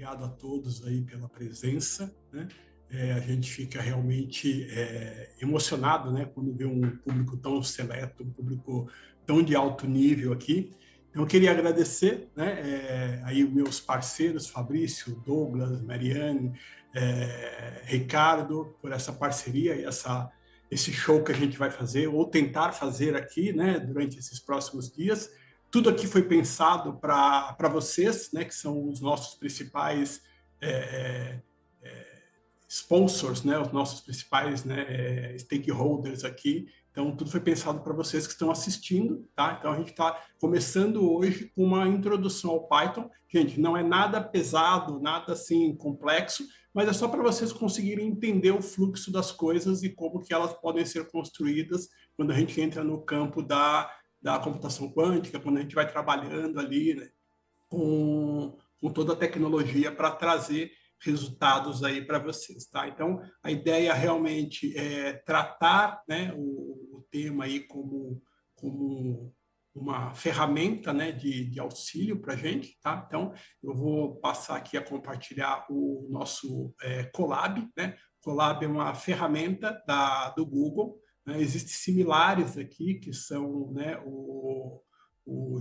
obrigado a todos aí pela presença, né? A gente fica realmente emocionado, né, quando vê um público tão seleto, um público tão de alto nível aqui. Então, eu queria agradecer, né, aí os meus parceiros, Fabrício, Douglas, Mariane, Ricardo, por essa parceria e esse show que a gente vai fazer, ou tentar fazer aqui, né, durante esses próximos dias. Tudo aqui foi pensado para vocês, né, que são os nossos principais é, sponsors, né, os nossos principais, né, stakeholders aqui. Então, tudo foi pensado para vocês que estão assistindo, tá? Então, a gente está começando hoje com uma introdução ao Python. Gente, não é nada pesado, nada assim complexo, mas é só para vocês conseguirem entender o fluxo das coisas e como que elas podem ser construídas quando a gente entra no campo da computação quântica, quando a gente vai trabalhando ali, né, com toda a tecnologia para trazer resultados aí para vocês, tá? Então, a ideia realmente é tratar, né, o tema aí como uma ferramenta, né, de auxílio para a gente, tá? Então, eu vou passar aqui a compartilhar o nosso Colab, né? Colab é uma ferramenta do Google, né? Existem similares aqui, que são, né, o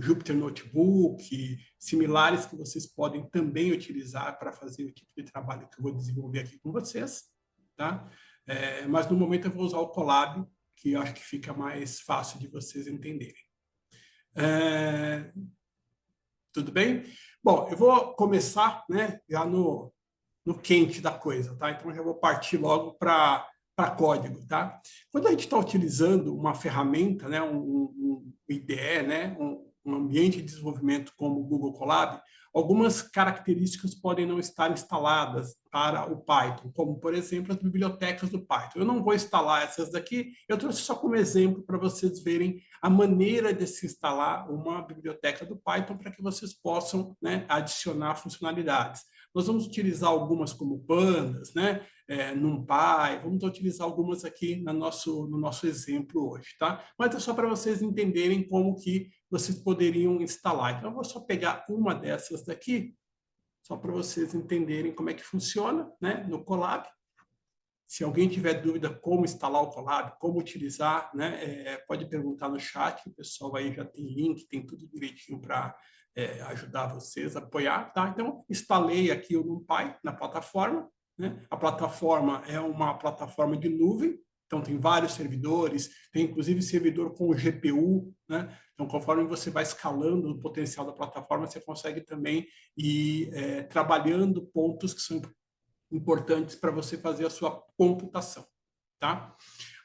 Jupyter Notebook, similares que vocês podem também utilizar para fazer o tipo de trabalho que eu vou desenvolver aqui com vocês, tá? Mas no momento eu vou usar o Colab, que eu acho que fica mais fácil de vocês entenderem. Tudo bem? Bom, eu vou começar, né, já no quente da coisa, tá? Então, eu já vou partir logo para código, tá? Quando a gente está utilizando uma ferramenta, né, um IDE, né, um ambiente de desenvolvimento como o Google Colab, algumas características podem não estar instaladas para o Python, como, por exemplo, as bibliotecas do Python. Eu não vou instalar essas daqui, eu trouxe só como exemplo para vocês verem a maneira de se instalar uma biblioteca do Python para que vocês possam, né, adicionar funcionalidades. Nós vamos utilizar algumas como pandas, né? NumPy, vamos utilizar algumas aqui no nosso exemplo hoje, tá? Mas é só para vocês entenderem como que vocês poderiam instalar. Então, eu vou só pegar uma dessas daqui, só para vocês entenderem como é que funciona, né, no Colab. Se alguém tiver dúvida como instalar o Colab, como utilizar, né, pode perguntar no chat, o pessoal aí já tem link, tem tudo direitinho para ajudar vocês a apoiar, tá? Então, instalei aqui o NumPy na plataforma, né? A plataforma é uma plataforma de nuvem, então tem vários servidores, tem inclusive servidor com GPU, né? Então, conforme você vai escalando o potencial da plataforma, você consegue também ir trabalhando pontos que são importantes para você fazer a sua computação, tá?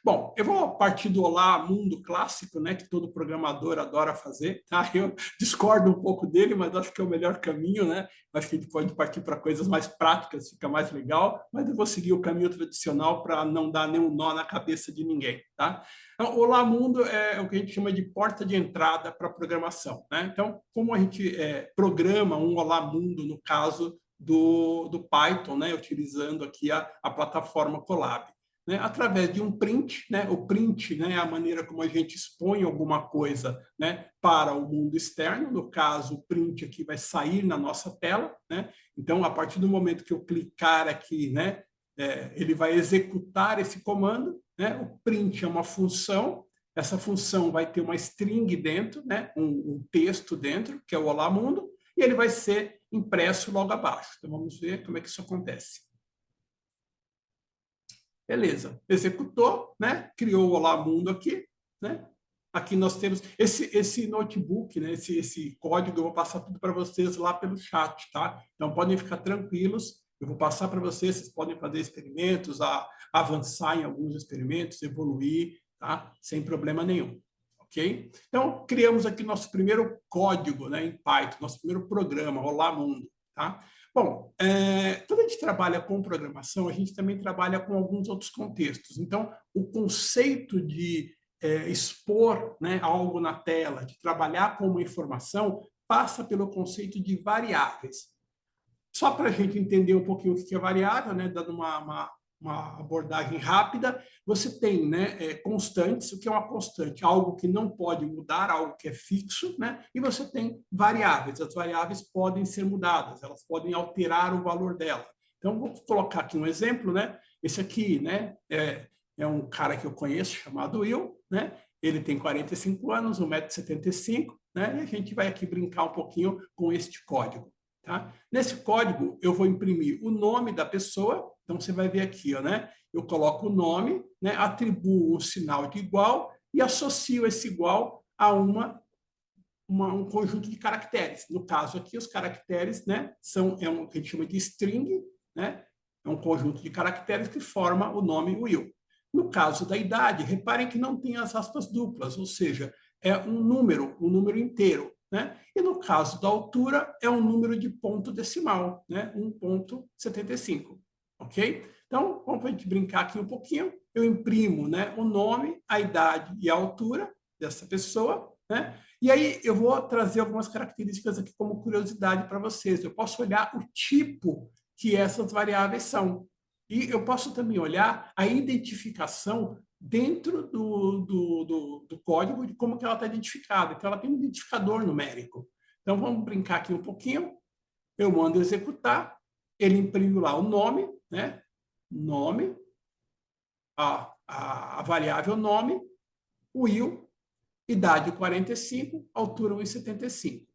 Bom, eu vou partir do Olá Mundo clássico, né, que todo programador adora fazer, tá? Eu discordo um pouco dele, mas acho que é o melhor caminho, né? Acho que a gente pode partir para coisas mais práticas, fica mais legal, mas eu vou seguir o caminho tradicional para não dar nenhum nó na cabeça de ninguém, tá? Então, o Olá Mundo é o que a gente chama de porta de entrada para a programação, né? Então, como a gente programa um Olá Mundo, no caso do Python, né, utilizando aqui a plataforma Colab, né, através de um print, né, o print, né, é a maneira como a gente expõe alguma coisa, né, para o mundo externo. No caso, o print aqui vai sair na nossa tela, né? Então, a partir do momento que eu clicar aqui, né, ele vai executar esse comando, né? O print é uma função, essa função vai ter uma string dentro, né, um texto dentro, que é o Olá Mundo, e ele vai ser impresso logo abaixo. Então, vamos ver como é que isso acontece. Beleza, executou, né? Criou o Olá Mundo aqui, né? Aqui nós temos esse notebook, né? Esse código, eu vou passar tudo para vocês lá pelo chat, tá? Então, podem ficar tranquilos, eu vou passar para vocês, vocês podem fazer experimentos, avançar em alguns experimentos, evoluir, tá? Sem problema nenhum. Ok? Então, criamos aqui nosso primeiro código, né, em Python, nosso primeiro programa, Olá Mundo, tá? Bom, quando a gente trabalha com programação, a gente também trabalha com alguns outros contextos. Então, o conceito de expor, né, algo na tela, de trabalhar com uma informação, passa pelo conceito de variáveis. Só para a gente entender um pouquinho o que é variável, né, dando uma abordagem rápida, você tem, né, constantes. O que é uma constante? Algo que não pode mudar, algo que é fixo, né? E você tem variáveis. As variáveis podem ser mudadas, elas podem alterar o valor dela. Então, vou colocar aqui um exemplo, né? Esse aqui, né, é um cara que eu conheço, chamado Will, né? Ele tem 45 anos, 1,75 m, né? E a gente vai aqui brincar um pouquinho com este código. Tá? Nesse código, eu vou imprimir o nome da pessoa. Então, você vai ver aqui, ó, né? Eu coloco o nome, né? Atribuo um sinal de igual e associo esse igual a um conjunto de caracteres. No caso aqui, os caracteres, né, o que a gente chama de string, né? É um conjunto de caracteres que forma o nome Will. No caso da idade, reparem que não tem as aspas duplas, ou seja, é um número inteiro. Né? E no caso da altura, é um número de ponto decimal, né? 1,75. Ok? Então, vamos a gente brincar aqui um pouquinho. Eu imprimo, né, o nome, a idade e a altura dessa pessoa, né? E aí eu vou trazer algumas características aqui como curiosidade para vocês. Eu posso olhar o tipo que essas variáveis são. E eu posso também olhar a identificação dentro do código de como que ela está identificada. Então, ela tem um identificador numérico. Então, vamos brincar aqui um pouquinho. Eu mando executar, ele imprime lá o nome, né? Nome, a variável nome, Will, idade 45, altura 1,75.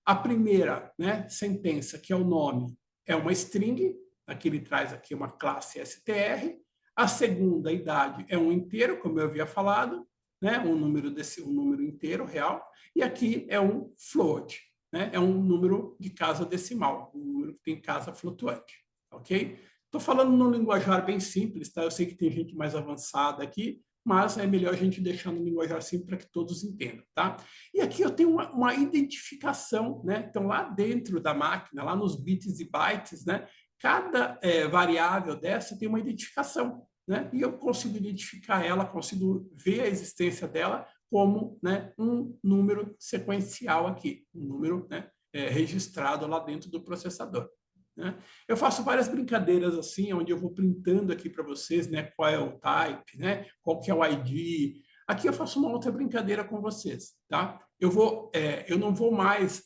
A primeira, né, sentença, que é o nome, é uma string, aqui ele traz aqui uma classe str. A segunda, idade, é um inteiro, como eu havia falado, né, um número inteiro real. E aqui é um float, né, é um número de casa decimal, um número que tem casa flutuante, ok? Estou falando num linguajar bem simples, tá? Eu sei que tem gente mais avançada aqui, mas é melhor a gente deixar no linguajar simples para que todos entendam, tá? E aqui eu tenho uma identificação, né? Então, lá dentro da máquina, lá nos bits e bytes, né? Cada variável dessa tem uma identificação, né? E eu consigo identificar ela, consigo ver a existência dela como, né, um número sequencial aqui, um número, né, registrado lá dentro do processador. Né? Eu faço várias brincadeiras assim, onde eu vou printando aqui para vocês, né, qual é o type, né, qual que é o ID. Aqui eu faço uma outra brincadeira com vocês, tá? Eu não vou mais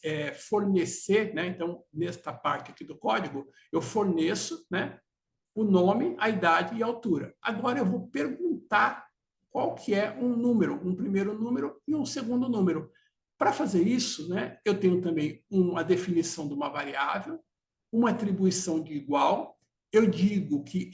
fornecer, né? Então, nesta parte aqui do código, eu forneço, né, o nome, a idade e a altura. Agora eu vou perguntar qual que é um número, um primeiro número e um segundo número. Para fazer isso, né, eu tenho também uma definição de uma variável, uma atribuição de igual. Eu digo que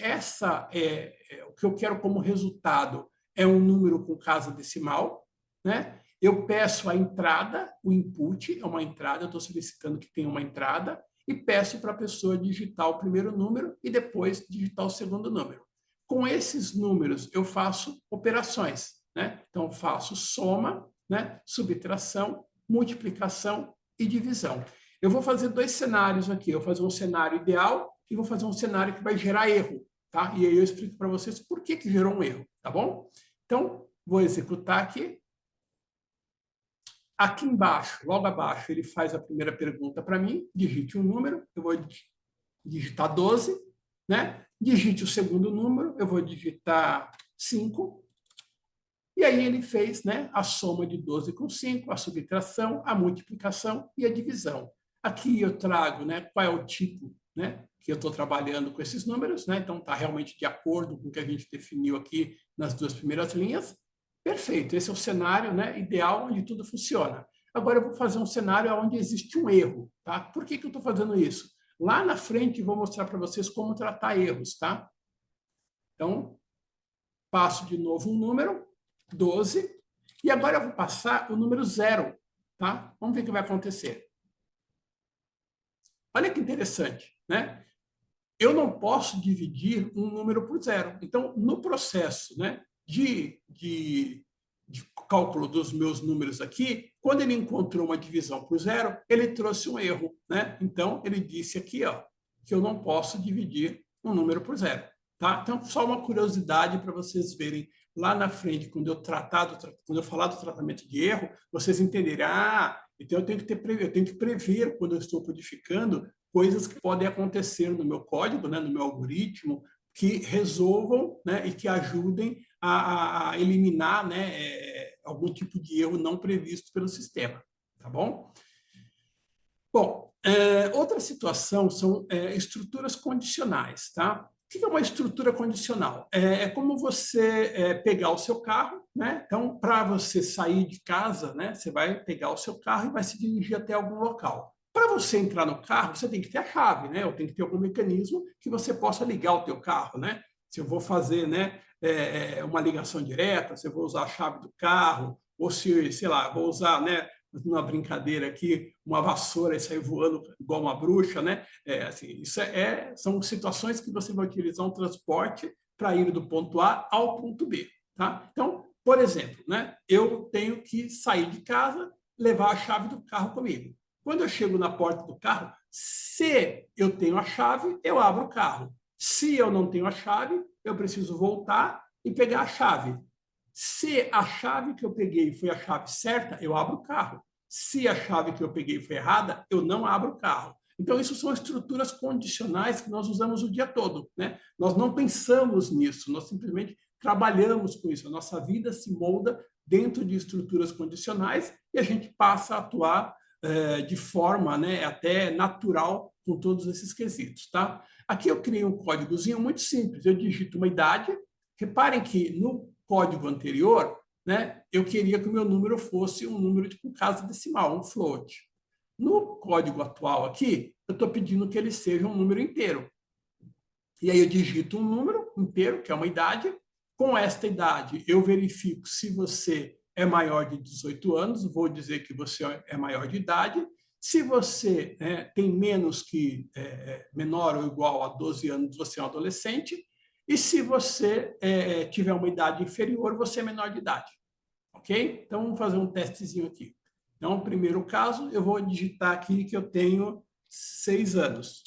o que eu quero como resultado é um número com casa decimal, né? Eu peço a entrada, o input é uma entrada, eu estou solicitando que tenha uma entrada, e peço para a pessoa digitar o primeiro número e depois digitar o segundo número. Com esses números, eu faço operações, né? Então, faço soma, né? Subtração, multiplicação e divisão. Eu vou fazer dois cenários aqui. Eu vou fazer um cenário ideal e vou fazer um cenário que vai gerar erro, tá? E aí eu explico para vocês por que gerou um erro, tá bom? Então, vou executar aqui. Aqui embaixo, logo abaixo, ele faz a primeira pergunta para mim, digite um número, eu vou digitar 12, né? Digite o segundo número, eu vou digitar 5. E aí ele fez, né, a soma de 12 com 5, a subtração, a multiplicação e a divisão. Aqui eu trago, né, qual é o tipo, né, que eu estou trabalhando com esses números, né? Então está realmente de acordo com o que a gente definiu aqui nas duas primeiras linhas. Perfeito, esse é o cenário, né, ideal onde tudo funciona. Agora eu vou fazer um cenário onde existe um erro, tá? Por que eu estou fazendo isso? Lá na frente eu vou mostrar para vocês como tratar erros, tá? Então, passo de novo um número, 12, e agora eu vou passar o número 0, tá? Vamos ver o que vai acontecer. Olha que interessante, né? Eu não posso dividir um número por 0. Então, no processo, né, de cálculo dos meus números aqui, quando ele encontrou uma divisão por 0, ele trouxe um erro, né? Então, ele disse aqui, ó, que eu não posso dividir um número por 0. Tá? Então, só uma curiosidade para vocês verem lá na frente, quando eu falar do tratamento de erro, vocês entenderem, então eu tenho que prever quando eu estou codificando coisas que podem acontecer no meu código, né, no meu algoritmo, que resolvam, né, e que ajudem a eliminar, né, algum tipo de erro não previsto pelo sistema, tá bom? Bom, outra situação são estruturas condicionais, tá? O que é uma estrutura condicional? É como você pegar o seu carro, né? Então, para você sair de casa, né, você vai pegar o seu carro e vai se dirigir até algum local. Para você entrar no carro, você tem que ter a chave, né? Ou tem que ter algum mecanismo que você possa ligar o teu carro, né? Se eu vou fazer, né, uma ligação direta, se eu vou usar a chave do carro, ou se, sei lá, vou usar, né, numa brincadeira aqui, uma vassoura e sair voando igual uma bruxa, né? Assim, isso são situações que você vai utilizar um transporte para ir do ponto A ao ponto B, tá? Então, por exemplo, né? Eu tenho que sair de casa, levar a chave do carro comigo. Quando eu chego na porta do carro, se eu tenho a chave, eu abro o carro. Se eu não tenho a chave, eu preciso voltar e pegar a chave. Se a chave que eu peguei foi a chave certa, eu abro o carro. Se a chave que eu peguei foi errada, eu não abro o carro. Então, isso são estruturas condicionais que nós usamos o dia todo, né? Nós não pensamos nisso, nós simplesmente trabalhamos com isso. A nossa vida se molda dentro de estruturas condicionais e a gente passa a atuar de forma, né, até natural com todos esses quesitos, tá? Aqui eu criei um códigozinho muito simples. Eu digito uma idade. Reparem que no código anterior, né, eu queria que o meu número fosse um número com casa decimal, um float. No código atual aqui, eu estou pedindo que ele seja um número inteiro. E aí eu digito um número inteiro, que é uma idade. Com esta idade, eu verifico se você é maior de 18 anos, vou dizer que você é maior de idade. Se você tem menos que menor ou igual a 12 anos, você é um adolescente. E se você tiver uma idade inferior, você é menor de idade. Ok? Então, vamos fazer um testezinho aqui. Então, no primeiro caso, eu vou digitar aqui que eu tenho 6 anos.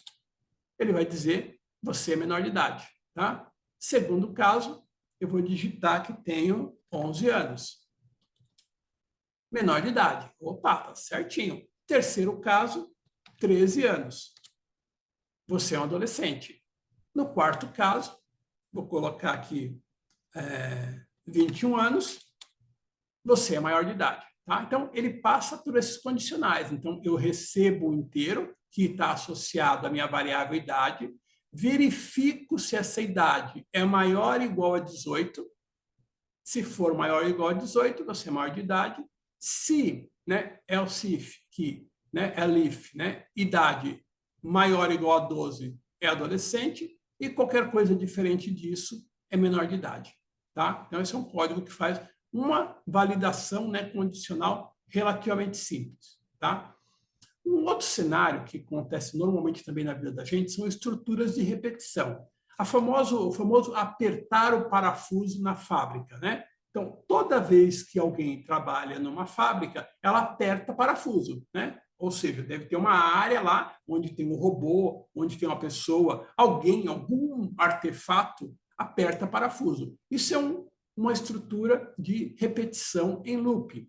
Ele vai dizer, você é menor de idade. Tá? Segundo caso, eu vou digitar que tenho 11 anos. Menor de idade. Opa, tá certinho. Terceiro caso, 13 anos. Você é um adolescente. No quarto caso, vou colocar aqui 21 anos, você é maior de idade. Tá? Então, ele passa por esses condicionais. Então, eu recebo o inteiro, que está associado à minha variável idade, verifico se essa idade é maior ou igual a 18. Se for maior ou igual a 18, você é maior de idade. Se, né, else que, né, elif, né, idade maior ou igual a 12 é adolescente, e qualquer coisa diferente disso é menor de idade. Tá? Então, esse é um código que faz uma validação, né, condicional relativamente simples. Tá? Um outro cenário que acontece normalmente também na vida da gente são estruturas de repetição. O famoso apertar o parafuso na fábrica, né? Então, toda vez que alguém trabalha numa fábrica, ela aperta parafuso, né? Ou seja, deve ter uma área lá onde tem um robô, onde tem uma pessoa, alguém, algum artefato aperta parafuso. Isso é uma estrutura de repetição em loop. O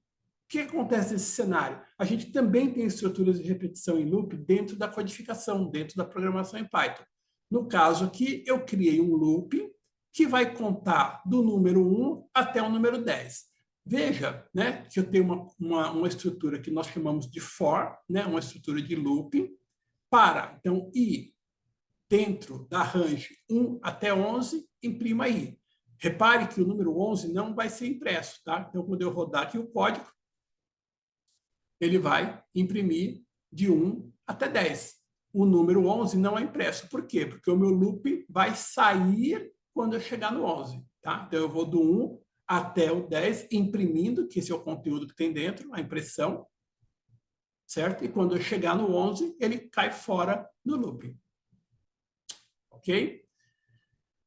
que acontece nesse cenário? A gente também tem estruturas de repetição em loop dentro da codificação, dentro da programação em Python. No caso aqui, eu criei um loop que vai contar do número 1 até o número 10. Veja, né, que eu tenho uma estrutura que nós chamamos de for, né, uma estrutura de loop, para, então, i dentro da range 1 até 11, imprima i. Repare que o número 11 não vai ser impresso, tá? Então, quando eu rodar aqui o código, ele vai imprimir de 1 até 10. O número 11 não é impresso. Por quê? Porque o meu loop vai sair quando eu chegar no 11. Tá? Então, eu vou do 1 até o 10, imprimindo, que esse é o conteúdo que tem dentro, a impressão, certo? E quando eu chegar no 11, ele cai fora do loop. Ok?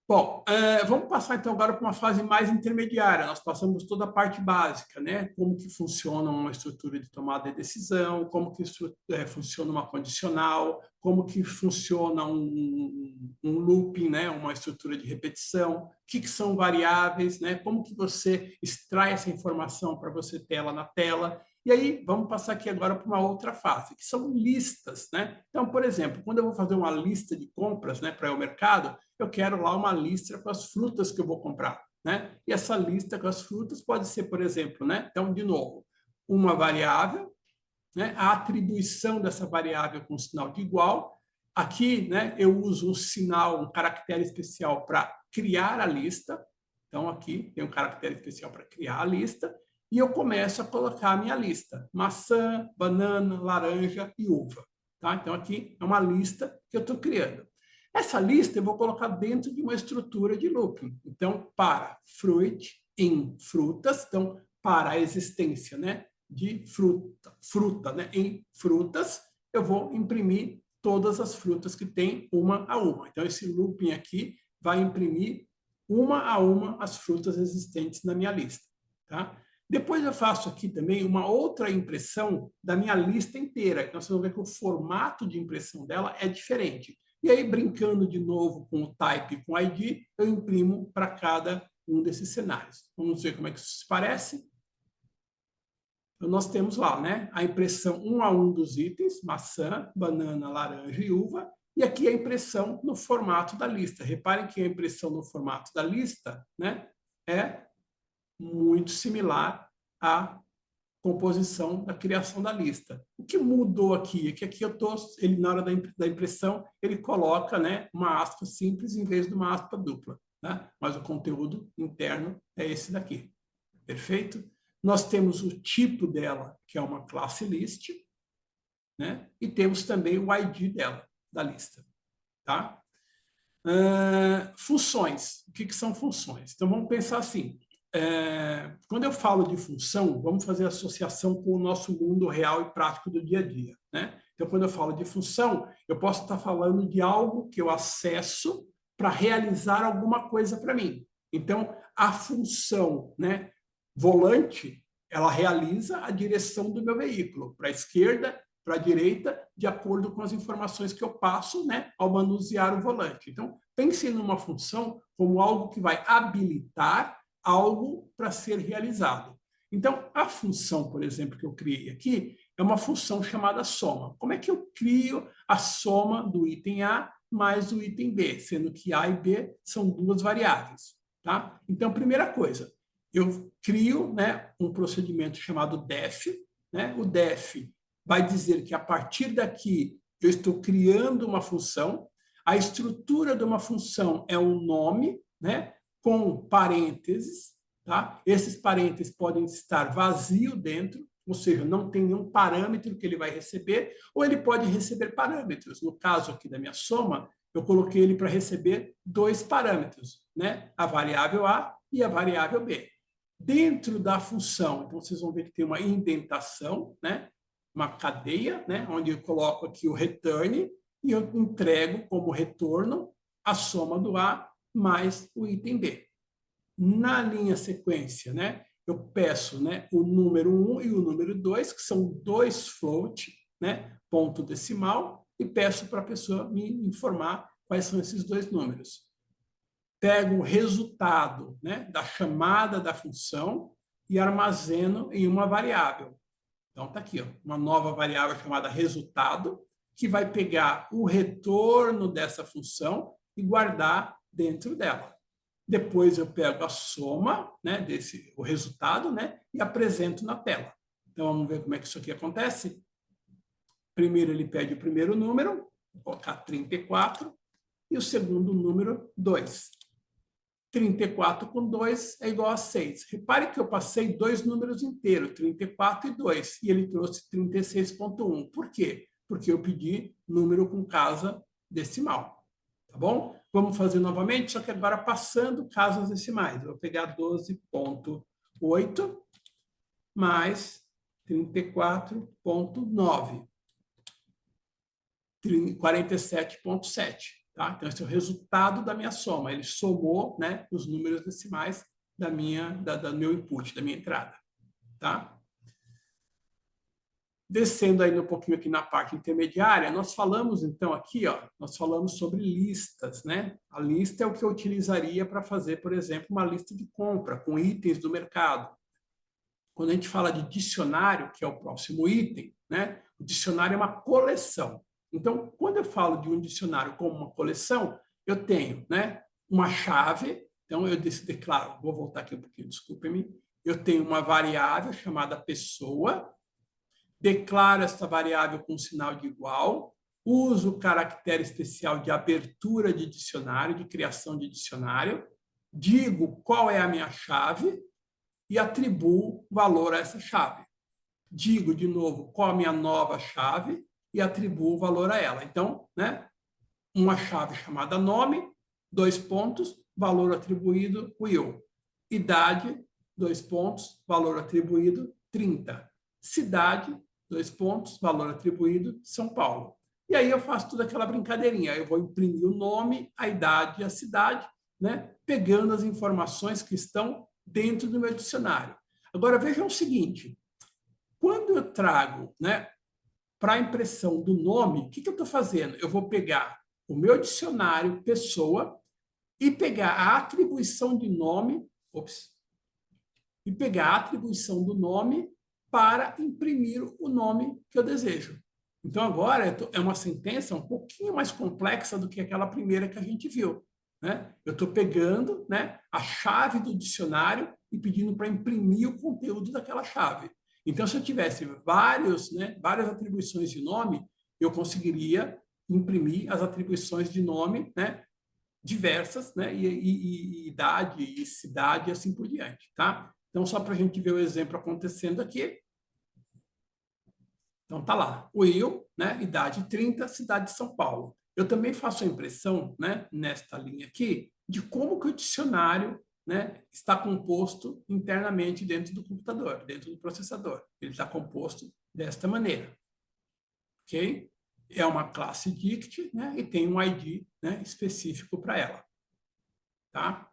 Bom, vamos passar então agora para uma fase mais intermediária. Nós passamos toda a parte básica, né? Como que funciona uma estrutura de tomada de decisão, como que funciona uma condicional, como que funciona um looping, né? Uma estrutura de repetição, o que são variáveis, né? Como que você extrai essa informação para você ter ela na tela. E aí, vamos passar aqui agora para uma outra fase, que são listas, né? Então, por exemplo, quando eu vou fazer uma lista de compras, né, para o mercado, eu quero lá uma lista com as frutas que eu vou comprar, né? E essa lista com as frutas pode ser, por exemplo, né? Então, de novo, uma variável, né? A atribuição dessa variável com sinal de igual. Aqui, né, eu uso um sinal, um caractere especial para criar a lista. Então, aqui tem um caractere especial para criar a lista. E eu começo a colocar a minha lista. Maçã, banana, laranja e uva. Tá? Então, aqui é uma lista que eu estou criando. Essa lista eu vou colocar dentro de uma estrutura de looping. Então, para fruit, em frutas, então, para a existência, né, de fruta, né, em frutas, eu vou imprimir todas as frutas que tem uma a uma. Então, esse looping aqui vai imprimir uma a uma as frutas existentes na minha lista. Tá? Depois eu faço aqui também uma outra impressão da minha lista inteira. Então, vocês vão ver que o formato de impressão dela é diferente. E aí, brincando de novo com o type e com o ID, eu imprimo para cada um desses cenários. Vamos ver como é que isso se parece. Então, nós temos lá, né, a impressão um a um dos itens, maçã, banana, laranja e uva, e aqui a impressão no formato da lista. Reparem que a impressão no formato da lista, né, é muito similar à composição da criação da lista. O que mudou aqui é que aqui eu tô, ele na hora da impressão, ele coloca, né, uma aspa simples em vez de uma aspa dupla, né? Mas o conteúdo interno é esse daqui. Perfeito? Nós temos o tipo dela, que é uma classe list, né? E temos também o ID dela, da lista. Tá? Funções. O que são funções? Então, vamos pensar assim. Quando eu falo de função, vamos fazer associação com o nosso mundo real e prático do dia a dia. Né? Então, quando eu falo de função, eu posso estar falando de algo que eu acesso para realizar alguma coisa para mim. Então, a função, né, volante, ela realiza a direção do meu veículo, para a esquerda, para a direita, de acordo com as informações que eu passo, né, ao manusear o volante. Então, pense numa função como algo que vai habilitar algo para ser realizado. Então, a função, por exemplo, que eu criei aqui, é uma função chamada soma. Como é que eu crio a soma do item A mais o item B, sendo que A e B são duas variáveis? Tá? Então, primeira coisa, eu crio, né, um procedimento chamado def. Né? O def vai dizer que a partir daqui eu estou criando uma função. A estrutura de uma função é um nome, né, com parênteses. Tá? Esses parênteses podem estar vazio dentro, ou seja, não tem nenhum parâmetro que ele vai receber, ou ele pode receber parâmetros. No caso aqui da minha soma, eu coloquei ele para receber dois parâmetros, né? A variável A e a variável B. Dentro da função, então vocês vão ver que tem uma indentação, né? Uma cadeia, né? Onde eu coloco aqui o return e eu entrego como retorno a soma do A mais o item B. Na linha sequência, né? Eu peço, né, o número 1 e o número 2, que são dois float, né? Ponto decimal, e peço para a pessoa me informar quais são esses dois números. Pego o resultado, né, da chamada da função e armazeno em uma variável. Então, está aqui, ó, uma nova variável chamada resultado, que vai pegar o retorno dessa função e guardar dentro dela. Depois eu pego a soma, né, o resultado, né, e apresento na tela. Então, vamos ver como é que isso aqui acontece. Primeiro, ele pede o primeiro número, vou colocar 34, e o segundo número, 2. 34 com 2 é igual a 6. Repare que eu passei dois números inteiros, 34 e 2, e ele trouxe 36,1. Por quê? Porque eu pedi número com casa decimal. Tá bom? Vamos fazer novamente, só que agora passando casas decimais. Eu vou pegar 12,8 mais 34,9. 47,7. Tá? Então, esse é o resultado da minha soma. Ele somou, né, os números decimais do meu input, da minha entrada. Tá? Descendo ainda um pouquinho aqui na parte intermediária, nós falamos, então, aqui, ó, nós falamos sobre listas. Né? A lista é o que eu utilizaria para fazer, por exemplo, uma lista de compra com itens do mercado. Quando a gente fala de dicionário, que é o próximo item, né, o dicionário é uma coleção. Então, quando eu falo de um dicionário como uma coleção, eu tenho, né, uma chave. Então, eu declaro, vou voltar aqui um pouquinho, desculpe-me. Eu tenho uma variável chamada pessoa, declaro essa variável com sinal de igual, uso o caractere especial de abertura de dicionário, de criação de dicionário, digo qual é a minha chave e atribuo valor a essa chave. Digo de novo qual a minha nova chave e atribuo valor a ela. Então, né, uma chave chamada nome, 2 pontos, valor atribuído, Will. Idade, 2 pontos, valor atribuído, 30. Cidade, 2 pontos, valor atribuído, São Paulo. E aí eu faço toda aquela brincadeirinha. Eu vou imprimir o nome, a idade e a cidade, né, pegando as informações que estão dentro do meu dicionário. Agora, vejam o seguinte. Quando eu trago, né, para a impressão do nome, o que eu estou fazendo? Eu vou pegar o meu dicionário pessoa e pegar a atribuição de nome, e pegar a atribuição do nome para imprimir o nome que eu desejo. Então, agora é uma sentença um pouquinho mais complexa do que aquela primeira que a gente viu, né? Eu estou pegando, né, a chave do dicionário e pedindo para imprimir o conteúdo daquela chave. Então, se eu tivesse várias atribuições de nome, eu conseguiria imprimir as atribuições de nome, né, diversas, né, e idade, e cidade, e assim por diante, tá? Então, só para a gente ver o exemplo acontecendo aqui. Então, tá lá, Will, né, idade 30, cidade de São Paulo. Eu também faço a impressão, né, nesta linha aqui, de como que o dicionário, né, está composto internamente dentro do computador, dentro do processador. Ele está composto desta maneira. Ok? É uma classe dict, né, e tem um ID, né, específico para ela. Tá?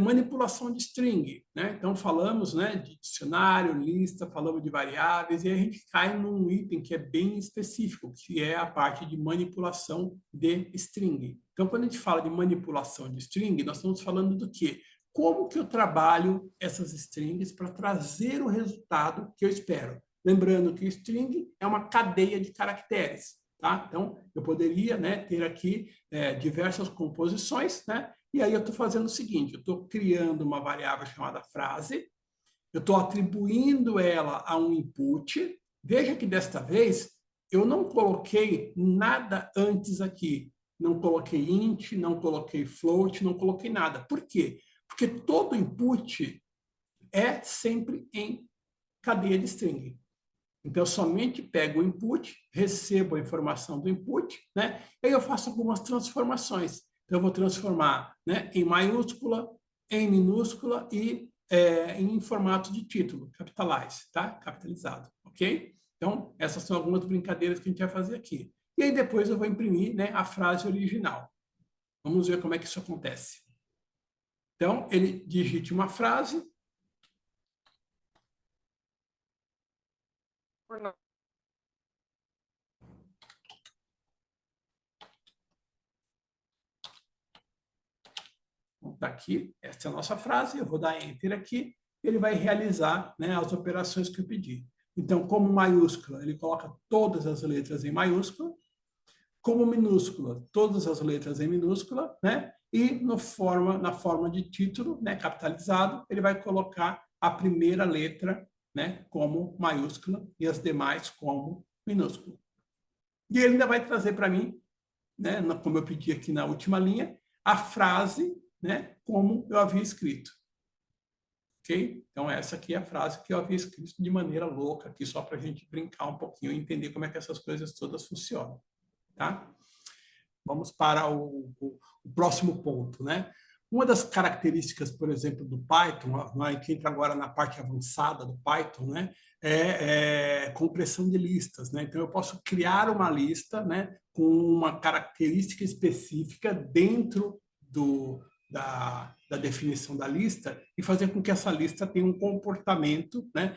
Manipulação de string, né? Então falamos, né, de dicionário, lista, falamos de variáveis e a gente cai num item que é bem específico, que é a parte de manipulação de string. Então quando a gente fala de manipulação de string, nós estamos falando do quê? Como que eu trabalho essas strings para trazer o resultado que eu espero? Lembrando que string é uma cadeia de caracteres, tá? Então eu poderia, né, ter aqui diversas composições, né? E aí eu estou fazendo o seguinte, eu estou criando uma variável chamada frase, eu estou atribuindo ela a um input. Veja que desta vez eu não coloquei nada antes aqui. Não coloquei int, não coloquei float, não coloquei nada. Por quê? Porque todo input é sempre em cadeia de string. Então, eu somente pego o input, recebo a informação do input, né? E aí eu faço algumas transformações. Então, eu vou transformar, né, em maiúscula, em minúscula e em formato de título, capitalize, tá? Capitalizado, ok? Então, essas são algumas brincadeiras que a gente vai fazer aqui. E aí depois eu vou imprimir, né, a frase original. Vamos ver como é que isso acontece. Então, ele digite uma frase. Está aqui, essa é a nossa frase, eu vou dar Enter aqui, ele vai realizar, né, as operações que eu pedi. Então, como maiúscula, ele coloca todas as letras em maiúscula, como minúscula, todas as letras em minúscula, né? E na forma de título, né, capitalizado, ele vai colocar a primeira letra, né, como maiúscula e as demais como minúscula. E ele ainda vai trazer para mim, né, como eu pedi aqui na última linha, a frase, né, como eu havia escrito. Ok? Então, essa aqui é a frase que eu havia escrito de maneira louca, aqui só para a gente brincar um pouquinho e entender como é que essas coisas todas funcionam. Tá? Vamos para o próximo ponto, né? Uma das características, por exemplo, do Python, que entra agora na parte avançada do Python, né, é compressão de listas, né? Então, eu posso criar uma lista, né, com uma característica específica dentro da definição da lista e fazer com que essa lista tenha um comportamento, né,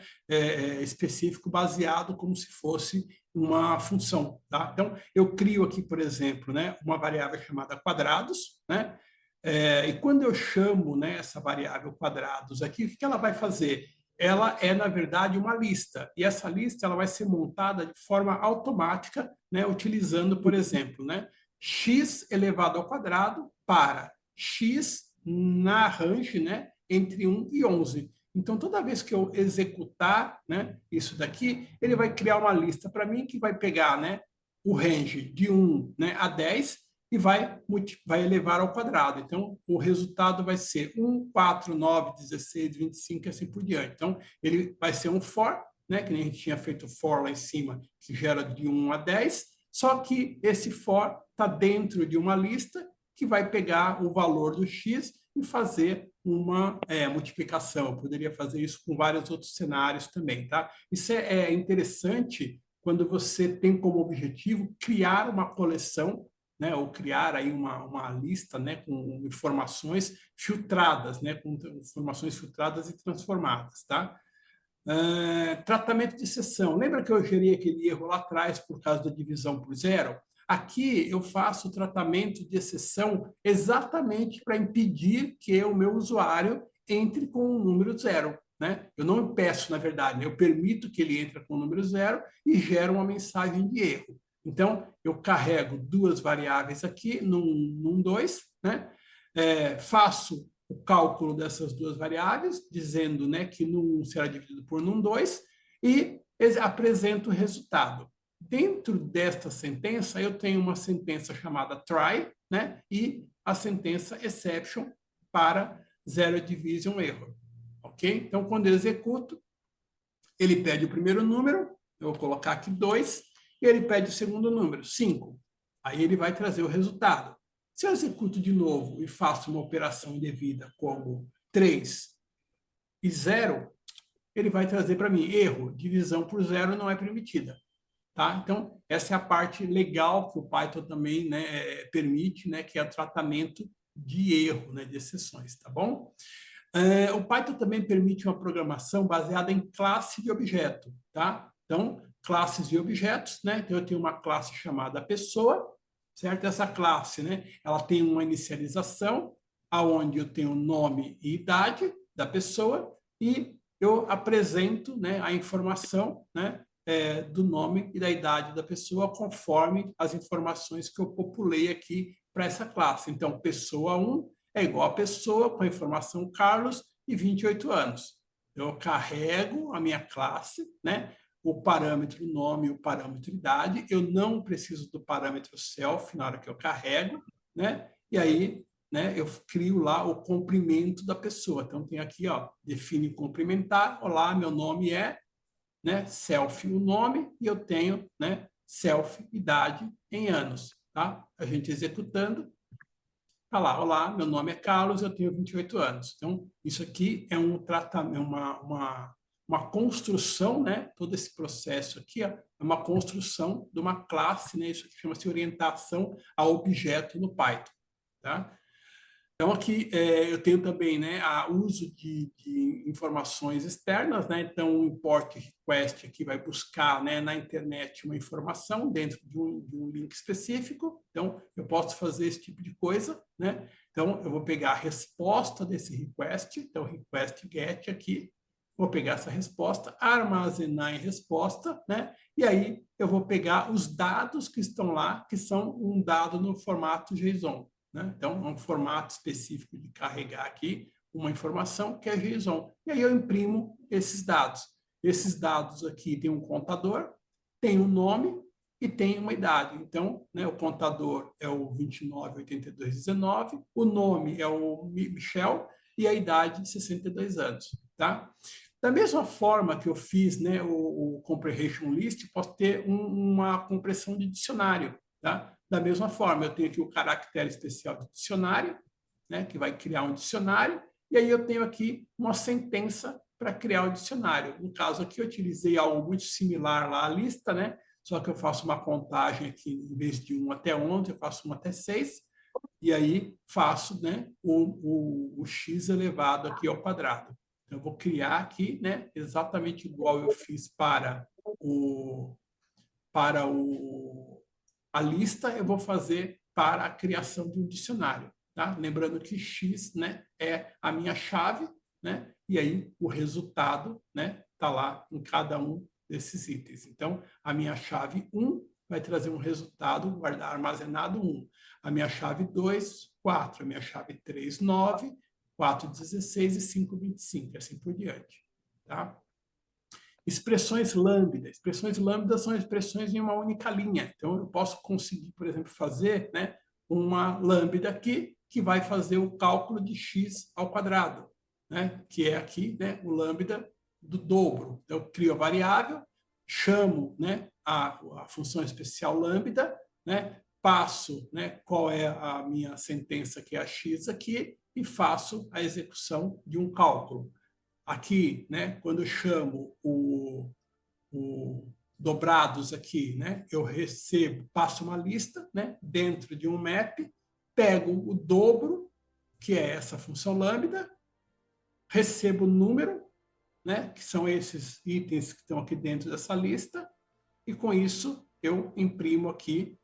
específico baseado como se fosse uma função. Tá? Então, eu crio aqui, por exemplo, né, uma variável chamada quadrados, né? E quando eu chamo, né, essa variável quadrados aqui, o que ela vai fazer? Ela é, na verdade, uma lista. E essa lista ela vai ser montada de forma automática, né, utilizando, por exemplo, né, x elevado ao quadrado para x na range, né, entre 1 e 11. Então, toda vez que eu executar, né, isso daqui, ele vai criar uma lista para mim que vai pegar, né, o range de 1, né, a 10 e vai elevar ao quadrado. Então, o resultado vai ser 1, 4, 9, 16, 25 e assim por diante. Então, ele vai ser um for, né, que nem a gente tinha feito for lá em cima, que gera de 1 a 10, só que esse for está dentro de uma lista que vai pegar o valor do x e fazer uma multiplicação. Eu poderia fazer isso com vários outros cenários também, tá? Isso é interessante quando você tem como objetivo criar uma coleção, né, ou criar aí uma lista, né, com informações filtradas, né, com informações filtradas e transformadas, tá? Tratamento de exceção. Lembra que eu gerei aquele erro lá atrás por causa da divisão por zero? Aqui eu faço o tratamento de exceção exatamente para impedir que o meu usuário entre com o número zero. Né? Eu não peço, na verdade, eu permito que ele entre com o número zero e gera uma mensagem de erro. Então, eu carrego duas variáveis aqui num 2, né? Faço o cálculo dessas duas variáveis, dizendo, né, que num será dividido por num 2, e apresento o resultado. Dentro desta sentença, eu tenho uma sentença chamada try, né, e a sentença exception para zero division error. Ok? Então, quando eu executo, ele pede o primeiro número, eu vou colocar aqui 2, e ele pede o segundo número, 5. Aí ele vai trazer o resultado. Se eu executo de novo e faço uma operação indevida como 3 e 0, ele vai trazer para mim erro, divisão por zero não é permitida. Tá? Então, essa é a parte legal que o Python também, né, permite, né, que é o tratamento de erro, né, de exceções, tá bom? O Python também permite uma programação baseada em classe de objeto, tá? Então, classes de objetos, né? Então, eu tenho uma classe chamada pessoa, certo? Essa classe, né, ela tem uma inicialização, aonde eu tenho nome e idade da pessoa, e eu apresento, né, a informação, né, do nome e da idade da pessoa conforme as informações que eu populei aqui para essa classe. Então, pessoa 1 é igual a pessoa com a informação Carlos e 28 anos. Eu carrego a minha classe, né, o parâmetro nome e o parâmetro idade. Eu não preciso do parâmetro self na hora que eu carrego, né? E aí, né, eu crio lá o comprimento da pessoa. Então, tem aqui, ó, define complementar. Olá, meu nome é, né, self o nome, e eu tenho, né, self idade em anos, tá? A gente executando, tá lá, olá, meu nome é Carlos, eu tenho 28 anos. Então, isso aqui é um tratamento, uma construção, né? Todo esse processo aqui, ó, é uma construção de uma classe, né? Isso aqui chama-se orientação a objeto no Python, tá? Então, aqui eu tenho também, né, o uso de informações externas, né? Então, o import request aqui vai buscar, né, na internet uma informação dentro de um link específico. Então, eu posso fazer esse tipo de coisa, né? Então, eu vou pegar a resposta desse request, então, request get aqui, vou pegar essa resposta, armazenar em resposta, né? E aí eu vou pegar os dados que estão lá, que são um dado no formato JSON. Né? Então, é um formato específico de carregar aqui uma informação que é JSON. E aí eu imprimo esses dados. Esses dados aqui tem um contador, tem um nome e tem uma idade. Então, né, o contador é o 298219, o nome é o Michel e a idade 62 anos. Tá? Da mesma forma que eu fiz, né, o comprehension list, posso ter uma compressão de dicionário. Tá? Da mesma forma, eu tenho aqui o caractere especial do dicionário, né, que vai criar um dicionário, e aí eu tenho aqui uma sentença para criar o dicionário. No caso aqui, eu utilizei algo muito similar lá à lista, né? Só que eu faço uma contagem aqui, em vez de 1 até 11, eu faço 1 até 6, e aí faço, né, o x elevado aqui ao quadrado. Então, eu vou criar aqui, né, exatamente igual eu fiz para a lista, eu vou fazer para a criação de um dicionário. Tá? Lembrando que x, né, é a minha chave, né, e aí o resultado, né, está lá em cada um desses itens. Então, a minha chave 1 vai trazer um resultado, guardar armazenado 1. A minha chave 2, 4. A minha chave 3, 9. 4, 16 e 5, 25, e assim por diante. Tá? Expressões lambda. Expressões lambda são expressões em uma única linha. Então, eu posso conseguir, por exemplo, fazer, né, uma lambda aqui que vai fazer o cálculo de x ao quadrado, né, que é aqui, né, o lambda do dobro. Então, eu crio a variável, chamo, né, a função especial lambda, né, passo, né, qual é a minha sentença, que é a x aqui, e faço a execução de um cálculo. Aqui, né, quando eu chamo o dobrados aqui, né, eu recebo, passo uma lista, né, dentro de um map, pego o dobro, que é essa função lambda, recebo o número, né, que são esses itens que estão aqui dentro dessa lista, e com isso eu imprimo aqui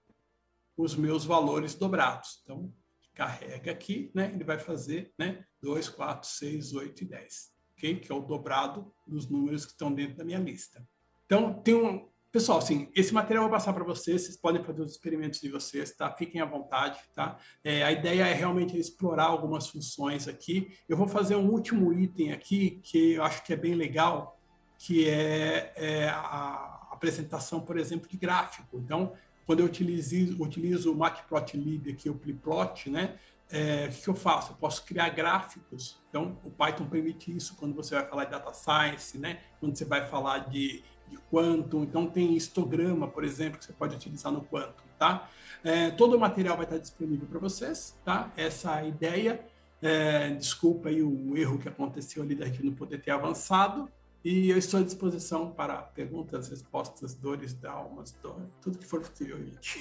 os meus valores dobrados. Então, carrega aqui, né, ele vai fazer, né, 2, 4, 6, 8 e 10. Okay? Que é o dobrado dos números que estão dentro da minha lista. Então, tem um... Pessoal, assim, esse material eu vou passar para vocês podem fazer os experimentos de vocês, tá? Fiquem à vontade, tá? A ideia é realmente explorar algumas funções aqui. Eu vou fazer um último item aqui, que eu acho que é bem legal, que é a apresentação, por exemplo, de gráfico. Então, quando eu utilizo o Matplotlib aqui, o Plyplot, né? O que eu faço? Eu posso criar gráficos. Então, o Python permite isso quando você vai falar de data science, né? Quando você vai falar de Quantum. Então, tem histograma, por exemplo, que você pode utilizar no Quantum, tá? Todo o material vai estar disponível para vocês, tá? Essa é a ideia. Desculpa aí o erro que aconteceu ali da gente não poder ter avançado. E eu estou à disposição para perguntas, respostas, dores, almas, tudo que for possível, gente.